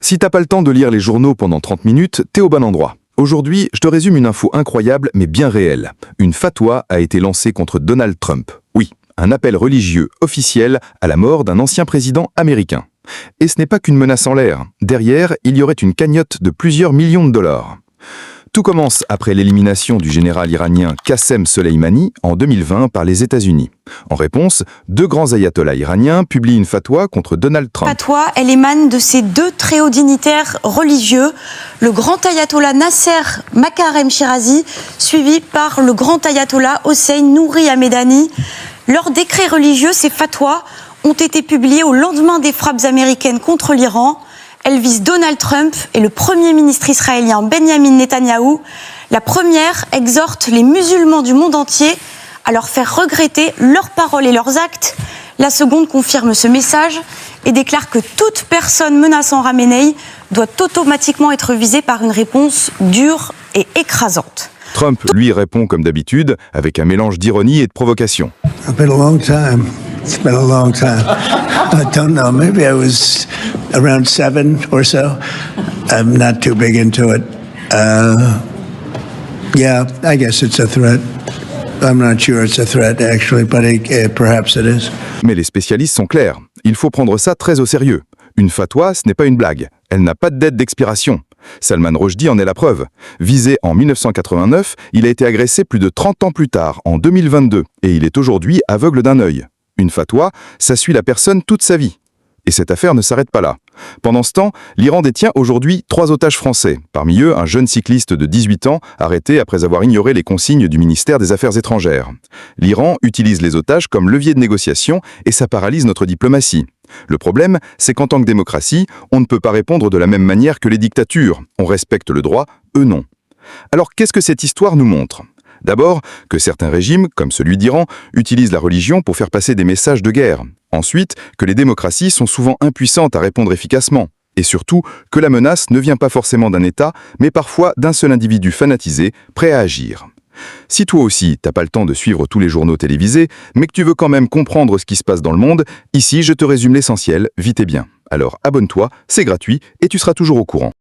Si t'as pas le temps de lire les journaux pendant 30 minutes, t'es au bon endroit. Aujourd'hui, je te résume une info incroyable mais bien réelle. Une fatwa a été lancée contre Donald Trump. Oui, un appel religieux officiel à la mort d'un ancien président américain. Et ce n'est pas qu'une menace en l'air. Derrière, il y aurait une cagnotte de plusieurs millions de dollars. Tout commence après l'élimination du général iranien Qassem Soleimani en 2020 par les États-Unis. En réponse, deux grands ayatollahs iraniens publient une fatwa contre Donald Trump. La fatwa, elle émane de ces deux très hauts dignitaires religieux, le grand ayatollah Nasser Makarem Shirazi, suivi par le grand ayatollah Hossein Nouri Hamedani. Leurs décrets religieux, ces fatwas, ont été publiés au lendemain des frappes américaines contre l'Iran. Elle vise Donald Trump et le Premier ministre israélien Benjamin Netanyahou. La première exhorte les musulmans du monde entier à leur faire regretter leurs paroles et leurs actes. La seconde confirme ce message et déclare que toute personne menaçant Khamenei doit automatiquement être visée par une réponse dure et écrasante. Trump, lui, répond comme d'habitude, avec un mélange d'ironie et de provocation. It's been a long time. It's been a long time. I don't know. Maybe I was around 7 or so. I'm not too big into it. Yeah, I guess it's a threat. I'm not sure it's a threat, actually, but perhaps it is. Mais les spécialistes sont clairs. Il faut prendre ça très au sérieux. Une fatwa, ce n'est pas une blague. Elle n'a pas de date d'expiration. Salman Rushdie en est la preuve. Visé en 1989, il a été agressé plus de 30 ans plus tard, en 2022, et il est aujourd'hui aveugle d'un œil. Une fatwa, ça suit la personne toute sa vie. Et cette affaire ne s'arrête pas là. Pendant ce temps, l'Iran détient aujourd'hui 3 otages français. Parmi eux, un jeune cycliste de 18 ans, arrêté après avoir ignoré les consignes du ministère des Affaires étrangères. L'Iran utilise les otages comme levier de négociation et ça paralyse notre diplomatie. Le problème, c'est qu'en tant que démocratie, on ne peut pas répondre de la même manière que les dictatures. On respecte le droit, eux non. Alors qu'est-ce que cette histoire nous montre ? D'abord, que certains régimes, comme celui d'Iran, utilisent la religion pour faire passer des messages de guerre. Ensuite, que les démocraties sont souvent impuissantes à répondre efficacement. Et surtout, que la menace ne vient pas forcément d'un État, mais parfois d'un seul individu fanatisé, prêt à agir. Si toi aussi, t'as pas le temps de suivre tous les journaux télévisés, mais que tu veux quand même comprendre ce qui se passe dans le monde, ici je te résume l'essentiel, vite et bien. Alors abonne-toi, c'est gratuit et tu seras toujours au courant.